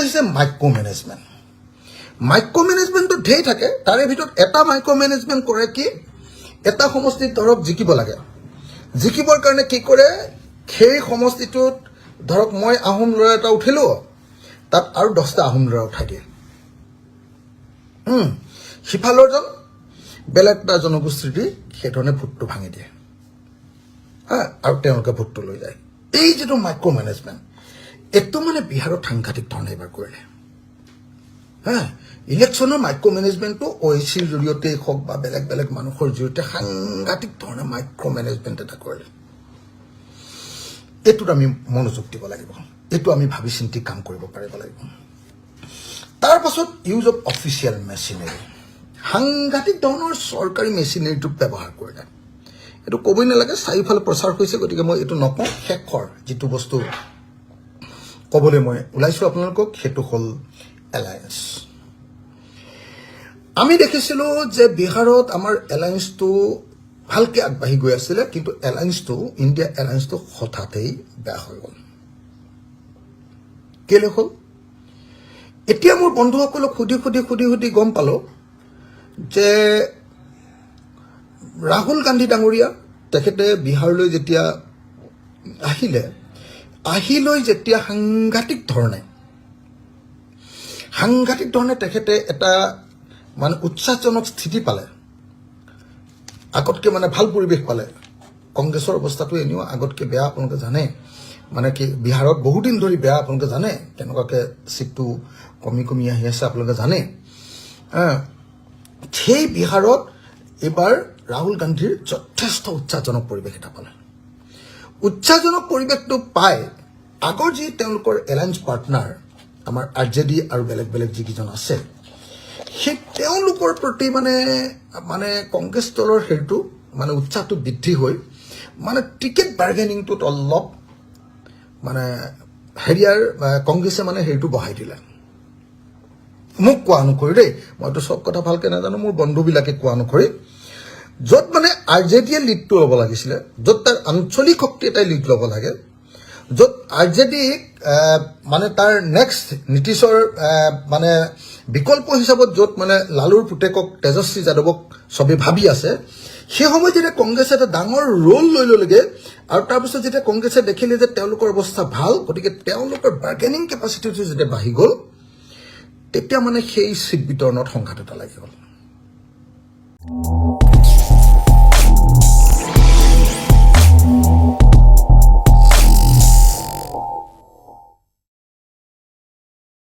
হৈছে micro' management micro' মেনেজমেণ্টটো ঢেৰ থাকে তাৰে ভিতৰত এটা মাইক্ৰ' মেনেজমেণ্ট কৰে কি এটা সমষ্টিত ধৰক জিকিব লাগে জিকিবৰ কাৰণে কি কৰে সেই সমষ্টিটোত ধৰক মই আহোম ল'ৰা এটা উঠিলোঁ তাত আৰু 10টা আহোম ল'ৰা উঠাই দিয়ে সিফালৰজন বেলেগ এটা জনগোষ্ঠীৰ দি সেইধৰণে ভোটটো ভাঙি দিয়ে আৰু তেওঁলোকে ভোটটো লৈ যায় এই যিটো মাইক্ৰ' মেনেজমেণ্ট এইটো মানে বিহাৰত সাংঘাতিক ধৰণে এইবাৰ কৰিলে ইলেকশ্যনৰ মাইক্ৰ' মেনেজমেণ্টটো OICৰ জৰিয়তে হওক বা বেলেগ বেলেগ মানুহৰ জৰিয়তে সাংঘাতিক ধৰণে মাইক্ৰ' মেনেজমেণ্ট এটা কৰিলে এইটোত আমি মনোযোগ দিব লাগিব এইটো আমি ভাবি চিন্তি কাম কৰিব পাৰিব লাগিব তাৰ পাছত ইউজ অফ অফিচিয়েল মেচিনাৰী সাংঘাতিক ধৰণৰ চৰকাৰী মেচিনাৰীটো ব্যৱহাৰ কৰিলে এইটো ক'বই নালাগে চাৰিওফালে প্ৰচাৰ হৈছে গতিকে মই এইটো নকওঁ শেষৰ যিটো বস্তু ক'বলৈ মই ওলাইছোঁ আপোনালোকক সেইটো হ'ল এলায়েন্স আমি দেখিছিলোঁ যে বিহাৰত আমাৰ এলায়েন্সটো ভালকৈ আগবাঢ়ি গৈ আছিলে কিন্তু ইণ্ডিয়া এলায়েন্সটো হঠাতেই বেয়া হৈ গ'ল কেলৈ হ'ল এতিয়া মোৰ বন্ধুসকলক সুধি গম পালোঁ যে ৰাহুল গান্ধী ডাঙৰীয়া তেখেতে বিহাৰলৈ যেতিয়া আহিলৈ যেতিয়া সাংঘাতিক ধৰণে তেখেতে এটা মানে উৎসাহজনক স্থিতি পালে আগতকৈ মানে ভাল পৰিৱেশ পালে কংগ্ৰেছৰ অৱস্থাটো এনেও আগতকৈ বেয়া আপোনালোকে জানে মানে কি বিহাৰত বহুদিন ধৰি বেয়া আপোনালোকে জানে কেনেকুৱাকৈ চিটটো কমি আহি আছে আপোনালোকে জানে সেই বিহাৰত এইবাৰ ৰাহুল গান্ধীৰ যথেষ্ট উৎসাহজনক পৰিৱেশ এটা পালে উৎসাহজনক পৰিৱেশটো পাই আগৰ যি তেওঁলোকৰ এলায়েন্স পাৰ্টনাৰ আমাৰ RJD আৰু বেলেগ বেলেগ যিকেইজন আছে সেই তেওঁলোকৰ প্ৰতি মানে কংগ্ৰেছ দলৰ হেৰিটো মানে উৎসাহটো বৃদ্ধি হৈ মানে টিকেট বাৰ্গেনিংটোত অলপ মানে হেৰিয়াৰ কংগ্ৰেছে মানে হেৰিটো বঢ়াই দিলে মোক কোৱা অনুসৰি দেই মইতো চব কথা ভালকৈ নাজানো মোৰ বন্ধুবিলাকে কোৱা অনুসৰি য'ত মানে RJDয়ে লিডটো ল'ব লাগিছিলে য'ত তাৰ আঞ্চলিক শক্তি এটাই লিড ল'ব লাগে য'ত RJD মানে তাৰ নেক্সট নীতিশৰ মানে বিকল্প হিচাপত য'ত মানে লালুৰ পুতেকক তেজস্বী যাদৱক চবেই ভাবি আছে সেই সময়ত যেতিয়া কংগ্ৰেছে এটা ডাঙৰ ৰোল লৈ ল'লেগৈ আৰু তাৰপিছত যেতিয়া কংগ্ৰেছে দেখিলে যে তেওঁলোকৰ অৱস্থা ভাল গতিকে তেওঁলোকৰ বাৰ্গেনিং কেপাচিটিটো যেতিয়া বাঢ়ি গ'ল তেতিয়া মানে সেই চিট বিতৰণত সংঘাত এটা লাগি গ'ল